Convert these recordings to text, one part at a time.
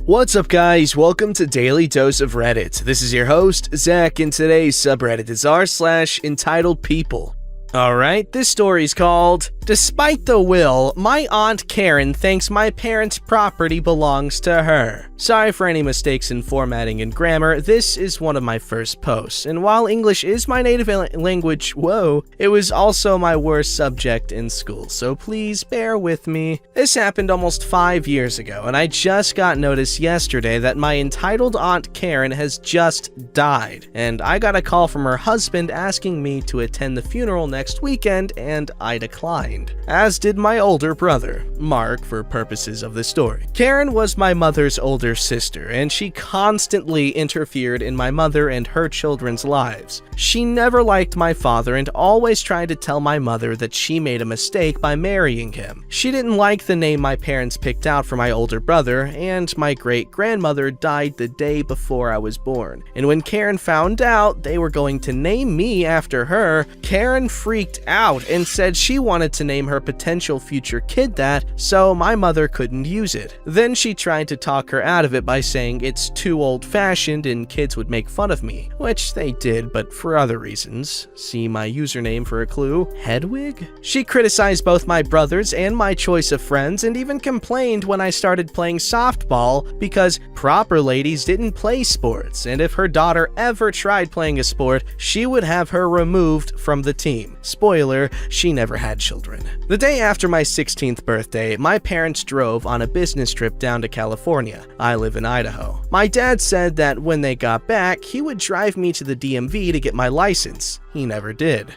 What's up guys, welcome to Daily Dose of Reddit. This is your host, Zach, and today's subreddit is r/EntitledPeople. Alright, this story's called, Despite the Will, My Aunt Karen Thinks My Parents' Property Belongs to Her. Sorry for any mistakes in formatting and grammar, this is one of my first posts, and while English is my native language, it was also my worst subject in school, so please bear with me. This happened almost 5 years ago, and I just got notice yesterday that my entitled Aunt Karen has just died, and I got a call from her husband asking me to attend the funeral next weekend, and I declined. As did my older brother, Mark, for purposes of the story. Karen was my mother's older sister, and she constantly interfered in my mother and her children's lives. She never liked my father and always tried to tell my mother that she made a mistake by marrying him. She didn't like the name my parents picked out for my older brother, and my great-grandmother died the day before I was born. And when Karen found out they were going to name me after her, Karen freaked out and said she wanted to name her potential future kid that, so my mother couldn't use it. Then she tried to talk her out of it by saying it's too old-fashioned and kids would make fun of me, which they did, but for other reasons. See my username for a clue, Hedwig? She criticized both my brothers and my choice of friends, and even complained when I started playing softball because proper ladies didn't play sports, and if her daughter ever tried playing a sport, she would have her removed from the team. Spoiler, she never had children. The day after my 16th birthday, my parents drove on a business trip down to California. I live in Idaho. My dad said that when they got back, he would drive me to the DMV to get my license. He never did.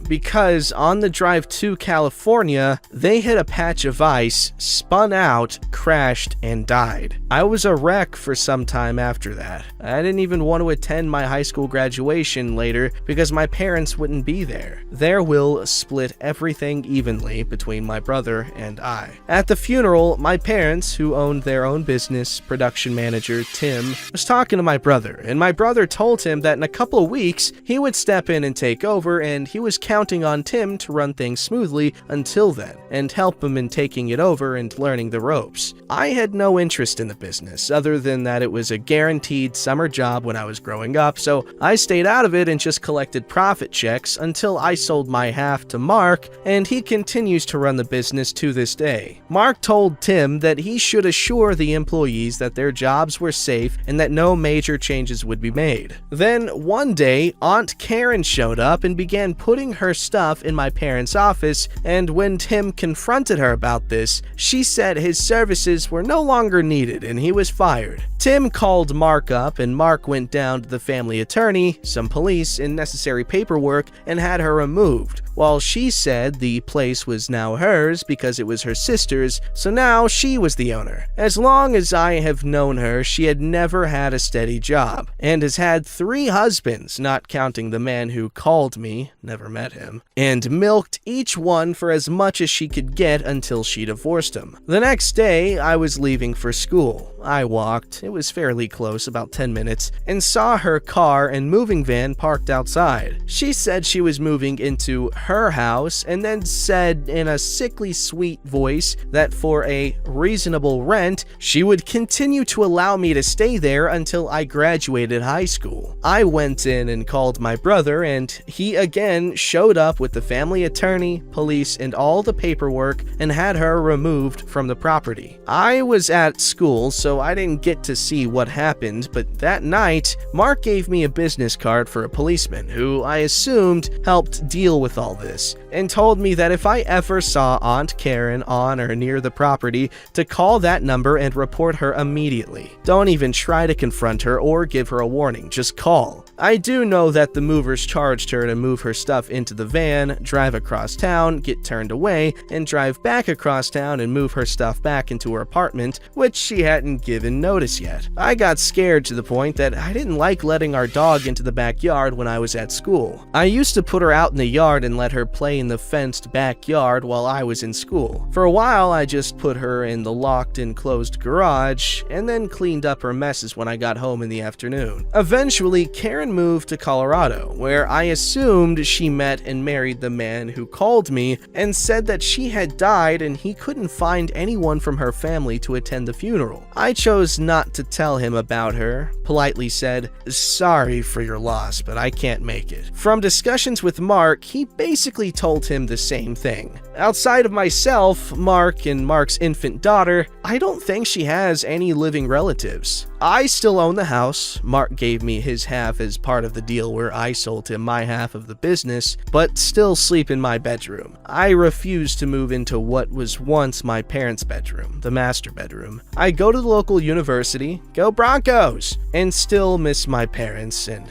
Because on the drive to California, they hit a patch of ice, spun out, crashed, and died. I was a wreck for some time after that. I didn't even want to attend my high school graduation later because my parents wouldn't be there. Their will split everything evenly between my brother and I. At the funeral, my parents, who owned their own business, production manager Tim, was talking to my brother, and my brother told him that in a couple of weeks, he would step in and take over, and he was counting on Tim to run things smoothly until then, and help him in taking it over and learning the ropes. I had no interest in the business, other than that it was a guaranteed summer job when I was growing up, so I stayed out of it and just collected profit checks until I sold my half to Mark, and he continues to run the business to this day. Mark told Tim that he should assure the employees that their jobs were safe and that no major changes would be made. Then, one day, Aunt Karen showed up and began putting her stuff in my parents' office, and when Tim confronted her about this, she said his services were no longer needed and he was fired. Tim called Mark up, and Mark went down to the family attorney, some police, and necessary paperwork and had her removed, while she said the place was now hers because it was her sister's, so now she was the owner. As long as I have known her, she had never had a steady job, and has had 3 husbands, not counting the man who called me, never met him, and milked each one for as much as she could get until she divorced him. The next day, I was leaving for school. I walked, it was fairly close, about 10 minutes, and saw her car and moving van parked outside. She said she was moving into her house, and then said in a sickly sweet voice that for a reasonable rent, she would continue to allow me to stay there until I graduated high school. I went in and called my brother, and he again showed up with the family attorney, police, and all the paperwork and had her removed from the property. I was at school, so I didn't get to see what happened, but that night, Mark gave me a business card for a policeman who I assumed helped deal with all this, and told me that if I ever saw Aunt Karen on or near the property, to call that number and report her immediately. Don't even try to confront her or give her a warning, just call. I do know that the movers charged her to move her stuff into the van, drive across town, get turned away, and drive back across town and move her stuff back into her apartment, which she hadn't given notice yet. I got scared to the point that I didn't like letting our dog into the backyard when I was at school. I used to put her out in the yard and let her play in the fenced backyard while I was in school. For a while, I just put her in the locked and closed garage, and then cleaned up her messes when I got home in the afternoon. Eventually, Karen Karen moved to Colorado, where I assumed she met and married the man who called me and said that she had died and he couldn't find anyone from her family to attend the funeral. I chose not to tell him about her, politely said, "Sorry for your loss, but I can't make it." From discussions with Mark, he basically told him the same thing. Outside of myself, Mark, and Mark's infant daughter, I don't think she has any living relatives. I still own the house. Mark gave me his half as part of the deal where I sold him my half of the business, but still sleep in my bedroom. I refuse to move into what was once my parents' bedroom, the master bedroom. I go to the local university, go Broncos, and still miss my parents and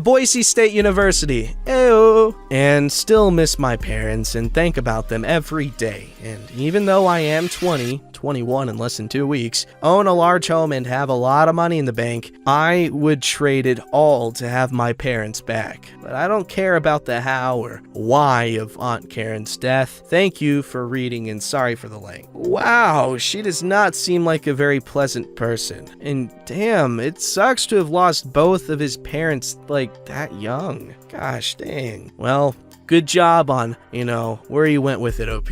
Boise State University, ew, and still miss my parents and think about them every day. And even though I am 21 in less than 2 weeks, own a large home and have a lot of money in the bank, I would trade it all to have my parents back. But I don't care about the how or why of Aunt Karen's death. Thank you for reading and sorry for the length. Wow, she does not seem like a very pleasant person. And damn, it sucks to have lost both of his parents like that young. Gosh dang. Well, good job on, where you went with it, OP.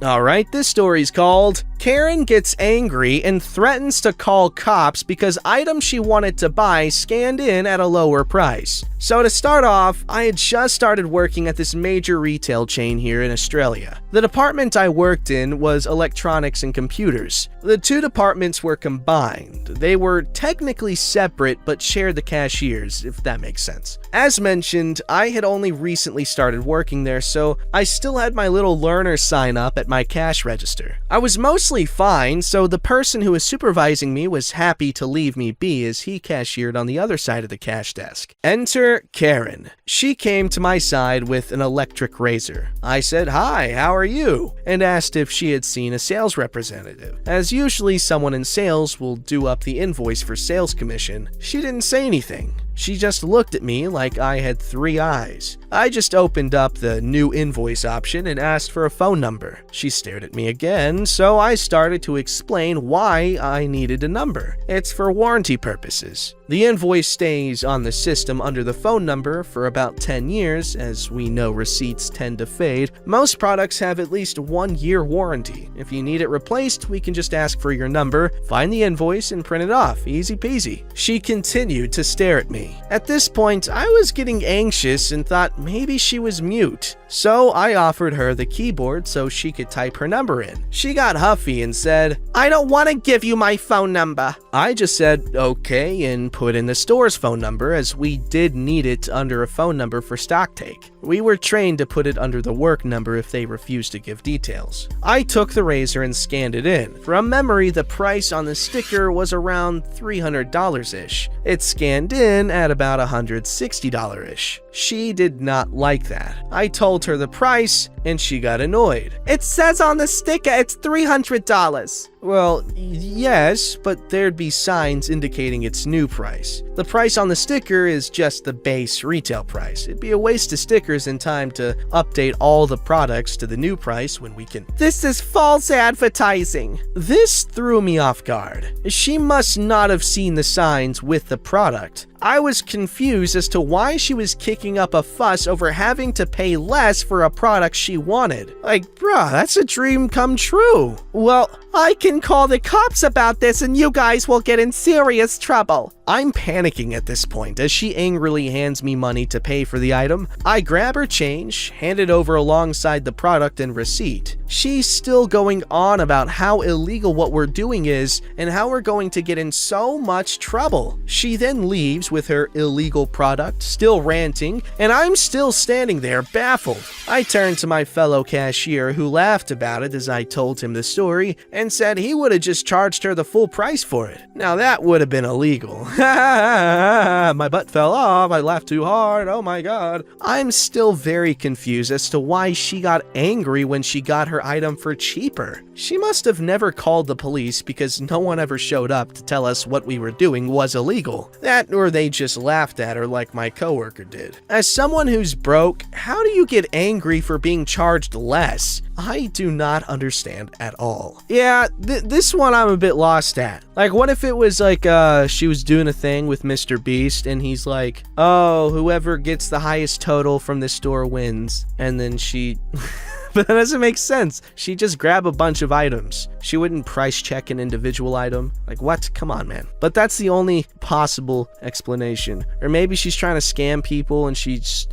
Alright, this story's called Karen Gets Angry and Threatens to Call Cops Because Items She Wanted to Buy Scanned in at a Lower Price. So to start off, I had just started working at this major retail chain here in Australia. The department I worked in was electronics and computers. The two departments were combined. They were technically separate but shared the cashiers, if that makes sense. As mentioned, I had only recently started working there, so I still had my little learner sign up at my cash register. I was mostly fine, so the person who was supervising me was happy to leave me be as he cashiered on the other side of the cash desk. Enter Karen. She came to my side with an electric razor. I said, "Hi, how are you?" and asked if she had seen a sales representative. As usually someone in sales will do up the invoice for sales commission, she didn't say anything. She just looked at me like I had 3 eyes. I just opened up the new invoice option and asked for a phone number. She stared at me again, so I started to explain why I needed a number. It's for warranty purposes. The invoice stays on the system under the phone number for about 10 years, as we know receipts tend to fade. Most products have at least 1 year warranty. If you need it replaced, we can just ask for your number, find the invoice, and print it off. Easy peasy. She continued to stare at me. At this point, I was getting anxious and thought maybe she was mute. So I offered her the keyboard so she could type her number in. She got huffy and said, "I don't want to give you my phone number." I just said, "Okay," and put in the store's phone number, as we did need it under a phone number for stock take. We were trained to put it under the work number if they refused to give details. I took the razor and scanned it in. From memory, the price on the sticker was around $300-ish. It scanned in at about $160-ish. She did not like that. I told her the price, and she got annoyed. "It says on the sticker it's $300. Well, yes, but there'd be signs indicating its new price. The price on the sticker is just the base retail price. It'd be a waste of stickers and time to update all the products to the new price when we can— This is false advertising." This threw me off guard. She must not have seen the signs with the product. I was confused as to why she was kicking up a fuss over having to pay less for a product she wanted. Like, bruh, that's a dream come true. "Well, I can call the cops about this and you guys will get in serious trouble." I'm panicking at this point as she angrily hands me money to pay for the item. I grab her change, hand it over alongside the product and receipt. She's still going on about how illegal what we're doing is and how we're going to get in so much trouble. She then leaves with her illegal product, still ranting, and I'm still standing there baffled. I turned to my fellow cashier, who laughed about it as I told him the story and said he would have just charged her the full price for it. Now that would have been illegal. My butt fell off, I laughed too hard, oh my god. I'm still very confused as to why she got angry when she got her item for cheaper. She must have never called the police because no one ever showed up to tell us what we were doing was illegal. That, or they just laughed at her like my coworker did. As someone who's broke, how do you get angry for being charged less? I do not understand at all. Yeah, this one I'm a bit lost at. Like, what if it was like she was doing a thing with Mr. Beast, and he's like, oh, whoever gets the highest total from this store wins. And then she... But that doesn't make sense. She'd just grab a bunch of items. She wouldn't price check an individual item. Like, what? Come on, man. But that's the only possible explanation. Or maybe she's trying to scam people and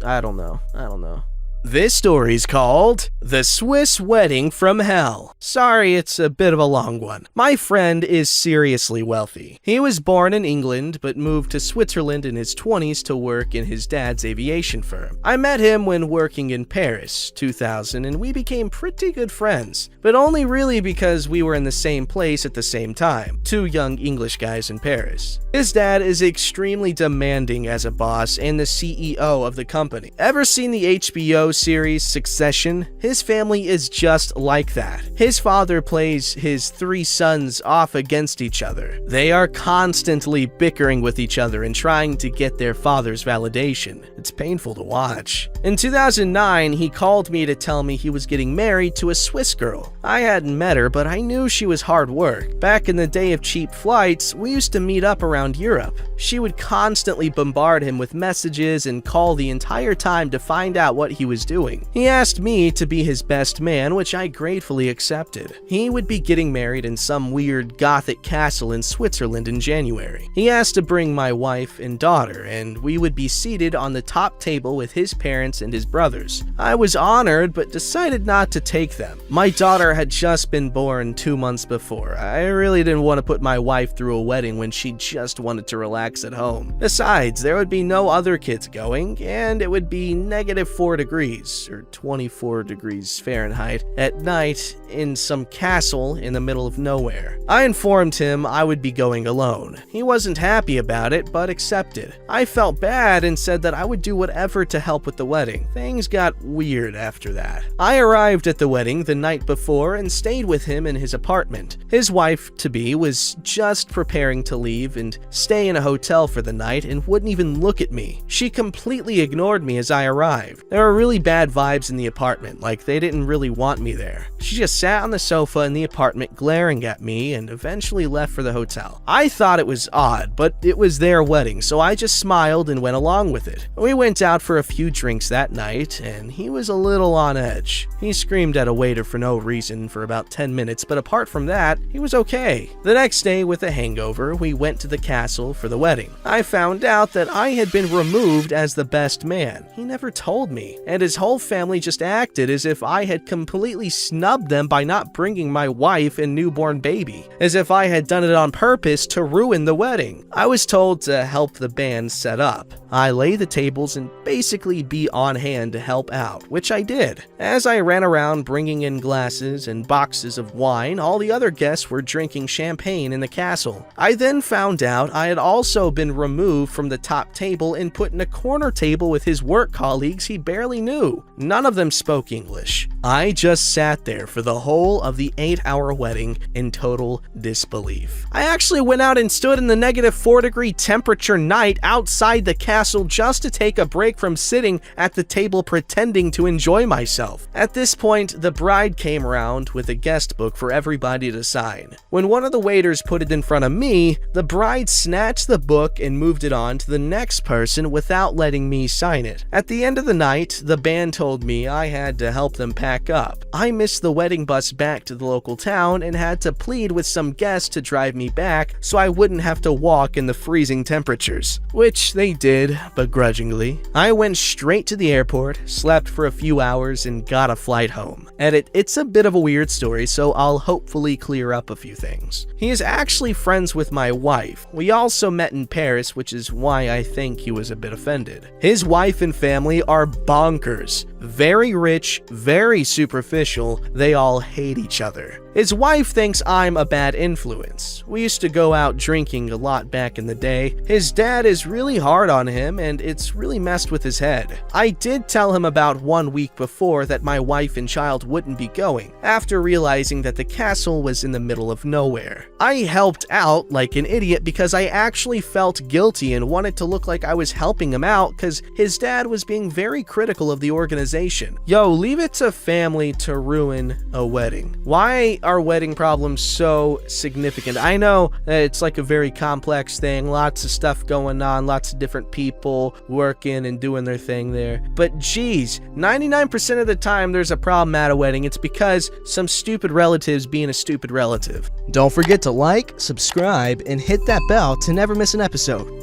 I don't know. This story's called The Swiss Wedding from Hell. Sorry, it's a bit of a long one. My friend is seriously wealthy. He was born in England, but moved to Switzerland in his 20s to work in his dad's aviation firm. I met him when working in Paris, 2000, and we became pretty good friends, but only really because we were in the same place at the same time, two young English guys in Paris. His dad is extremely demanding as a boss and the CEO of the company. Ever seen the HBO series Succession? His family is just like that. His father plays his three sons off against each other. They are constantly bickering with each other and trying to get their father's validation. It's painful to watch. In 2009, he called me to tell me he was getting married to a Swiss girl. I hadn't met her, but I knew she was hard work. Back in the day of cheap flights, we used to meet up around Europe. She would constantly bombard him with messages and call the entire time to find out what he was doing. He asked me to be his best man, which I gratefully accepted. He would be getting married in some weird Gothic castle in Switzerland in January. He asked to bring my wife and daughter, and we would be seated on the top table with his parents and his brothers. I was honored, but decided not to take them. My daughter had just been born 2 months before. I really didn't want to put my wife through a wedding when she just wanted to relax at home. Besides, there would be no other kids going, and it would be -4 degrees, or 24 degrees Fahrenheit, at night in some castle in the middle of nowhere. I informed him I would be going alone. He wasn't happy about it, but accepted. I felt bad and said that I would do whatever to help with the wedding. Things got weird after that. I arrived at the wedding the night before and stayed with him in his apartment. His wife-to-be was just preparing to leave and stay in a hotel for the night and wouldn't even look at me. She completely ignored me as I arrived. There were really bad vibes in the apartment, like they didn't really want me there. She just sat on the sofa in the apartment glaring at me and eventually left for the hotel. I thought it was odd, but it was their wedding, so I just smiled and went along with it. We went out for a few drinks that night, and he was a little on edge. He screamed at a waiter for no reason for about 10 minutes, but apart from that, he was okay. The next day, with a hangover, we went to the castle for the wedding. I found out that I had been removed as the best man. He never told me, and his whole family just acted as if I had completely snubbed them by not bringing my wife and newborn baby, as if I had done it on purpose to ruin the wedding. I was told to help the band set up. I lay the tables and basically be on hand to help out, which I did. As I ran around bringing in glasses and boxes of wine, all the other guests were drinking champagne in the castle. I then found out I had also been removed from the top table and put in a corner table with his work colleagues he barely knew. None of them spoke English. I just sat there for the whole of the 8-hour wedding in total disbelief. I actually went out and stood in the -4 degree temperature night outside the castle just to take a break from sitting at the table pretending to enjoy myself. At this point, the bride came around with a guest book for everybody to sign. When one of the waiters put it in front of me, the bride snatched the book and moved it on to the next person without letting me sign it. At the end of the night, the band told me I had to help them pack up. I missed the wedding bus back to the local town and had to plead with some guests to drive me back so I wouldn't have to walk in the freezing temperatures, which they did begrudgingly. I went straight to the airport, slept for a few hours, and got a flight home. Edit, it's a bit of a weird story, so I'll hopefully clear up a few things. He is actually friends with my wife. We also met in Paris, which is why I think he was a bit offended. His wife and family are bonkers. Very rich, very superficial, they all hate each other. His wife thinks I'm a bad influence. We used to go out drinking a lot back in the day. His dad is really hard on him and it's really messed with his head. I did tell him about 1 week before that my wife and child wouldn't be going, after realizing that the castle was in the middle of nowhere. I helped out like an idiot because I actually felt guilty and wanted to look like I was helping him out because his dad was being very critical of of the organization. Yo, leave it to family to ruin a wedding. Why are wedding problems so significant? I know that it's like a very complex thing, lots of stuff going on, lots of different people working and doing their thing there. But geez, 99% of the time there's a problem at a wedding. It's because some stupid relative's being a stupid relative. Don't forget to like, subscribe, and hit that bell to never miss an episode.